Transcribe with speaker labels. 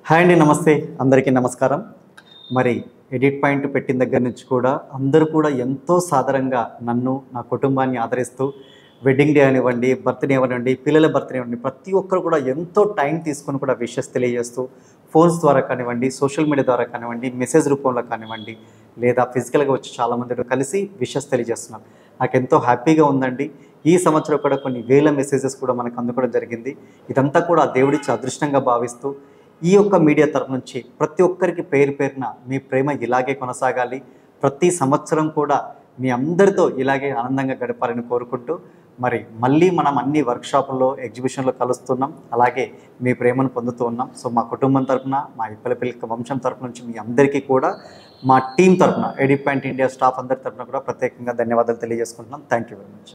Speaker 1: Hi అండి, నమస్తే. అందరికీ నమస్కారం. మరి ఎడిట్ పాయింట్ పెట్టిన దగ్గర నుంచి కూడా అందరూ కూడా ఎంతో సాదరంగా నన్ను, నా కుటుంబాన్ని ఆదరిస్తూ వెడ్డింగ్ డే అనివ్వండి, బర్త్డే అనివ్వండి, పిల్లల బర్త్డే అనివ్వండి, ప్రతి ఒక్కరు కూడా ఎంతో టైం తీసుకొని కూడా విషెస్ తెలియజేస్తూ ఫోన్స్ ద్వారా కానివ్వండి, సోషల్ మీడియా ద్వారా కానివ్వండి, మెసేజ్ రూపంలో కానివ్వండి, లేదా ఫిజికల్గా వచ్చి చాలామందితో కలిసి విషెస్ తెలియజేస్తున్నారు. నాకు ఎంతో హ్యాపీగా ఉందండి. ఈ సంవత్సరం కూడా కొన్ని వేల మెసేజెస్ కూడా మనకు అందుకోవడం జరిగింది. ఇదంతా కూడా దేవుడిచ్చే అదృష్టంగా భావిస్తూ ఈ యొక్క మీడియా తరపు నుంచి ప్రతి ఒక్కరికి పేరు పేరున మీ ప్రేమ ఇలాగే కొనసాగాలి, ప్రతి సంవత్సరం కూడా మీ అందరితో ఇలాగే ఆనందంగా గడపాలని కోరుకుంటూ మరి మళ్ళీ మనం అన్ని వర్క్షాపుల్లో, ఎగ్జిబిషన్లో కలుస్తున్నాం. అలాగే మీ ప్రేమను పొందుతూ ఉన్నాం. సో మా కుటుంబం తరపున, మా ఇప్పలపల్లి వంశం తరపు నుంచి మీ అందరికీ కూడా మా టీం తరపున, ఎడిట్ పాయింట్ ఇండియా స్టాఫ్ అందరి తరపున కూడా ప్రత్యేకంగా ధన్యవాదాలు తెలియజేసుకుంటున్నాం. Thank you very much.